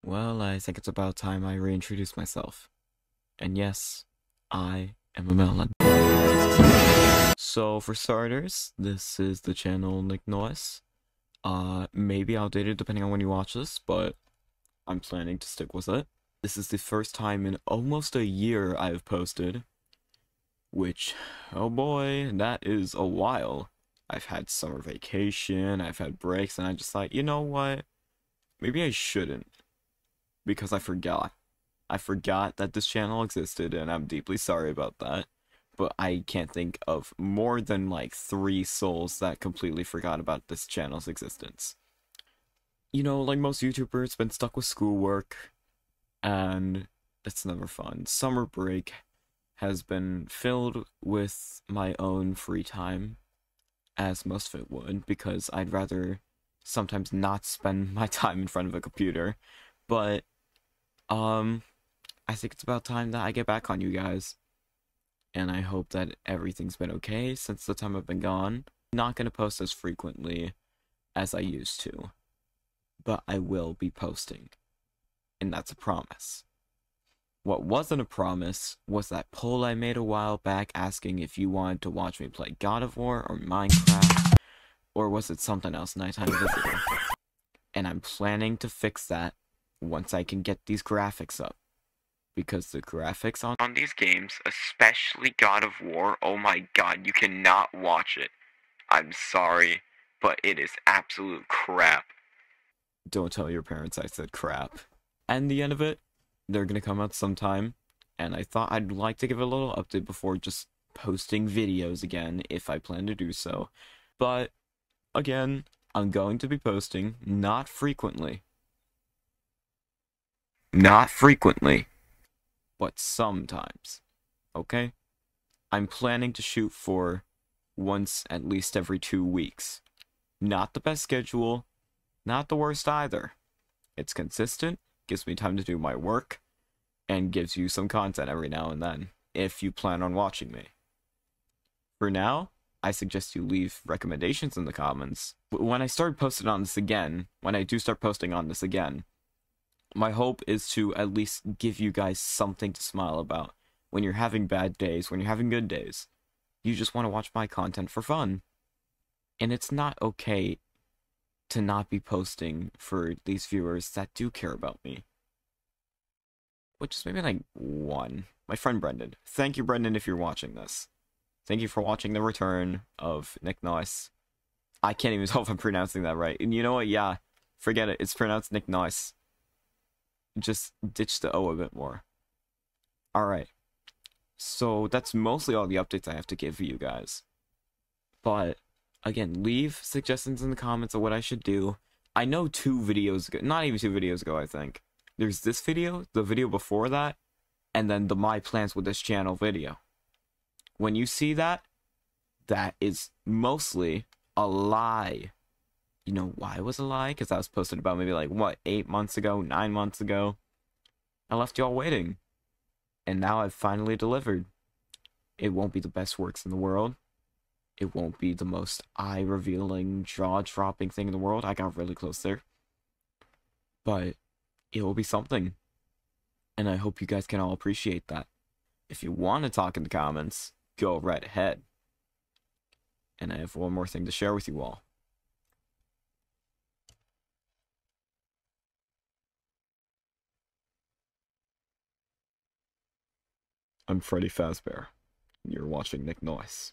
Well, I think it's about time I reintroduce myself. And yes, I am a melon. So, for starters, this is the channel Nick Noise. Maybe outdated depending on when you watch this, but I'm planning to stick with it. This is the first time in almost a year I've posted, which, oh boy, that is a while. I've had summer vacation, I've had breaks, and I just thought, you know what? Maybe I shouldn't, because I forgot. I forgot that this channel existed, and I'm deeply sorry about that. But I can't think of more than like 3 souls that completely forgot about this channel's existence. You know, like most YouTubers, been stuck with schoolwork, and it's never fun. Summer break has been filled with my own free time, as most of it would, because I'd rather sometimes not spend my time in front of a computer. But, I think it's about time that I get back on you guys. And I hope that everything's been okay since the time I've been gone. Not gonna post as frequently as I used to, but I will be posting. And that's a promise. What wasn't a promise was that poll I made a while back asking if you wanted to watch me play God of War or Minecraft, or was it something else, Nighttime Visitor? And I'm planning to fix that once I can get these graphics up. Because the graphics on these games, especially God of War, oh my god, you cannot watch it. I'm sorry, but it is absolute crap. Don't tell your parents I said crap. And the end of it, they're gonna come out sometime, and I thought I'd like to give a little update before just posting videos again, if I plan to do so. But, again, I'm going to be posting, not frequently. Not frequently, but sometimes. Okay? I'm planning to shoot for once at least every 2 weeks. Not the best schedule, not the worst either. It's consistent, gives me time to do my work, and gives you some content every now and then, if you plan on watching me. For now, I suggest you leave recommendations in the comments. When I start posting on this again, when I do start posting on this again, my hope is to at least give you guys something to smile about. When you're having bad days, when you're having good days, you just want to watch my content for fun. And it's not okay to not be posting for these viewers that do care about me. Which is maybe like one. My friend Brendan. Thank you, Brendan, if you're watching this. Thank you for watching the return of Nick Nice. I can't even tell if I'm pronouncing that right. And you know what? Yeah, forget it. It's pronounced Nick Nice. Just ditch the O a bit more. Alright. So that's mostly all the updates I have to give you guys. But, again, leave suggestions in the comments of what I should do. I know 2 videos ago, not even 2 videos ago, I think. There's this video, the video before that, and then the My Plans with This Channel video. When you see that, that is mostly a lie. You know why it was a lie? Because I was posted about maybe like, what, 8 months ago, 9 months ago? I left y'all waiting. And now I've finally delivered. It won't be the best works in the world. It won't be the most eye-revealing, jaw-dropping thing in the world. I got really close there. But it will be something. And I hope you guys can all appreciate that. If you want to talk in the comments, go right ahead. And I have one more thing to share with you all. I'm Freddy Fazbear. You're watching Nick Noise.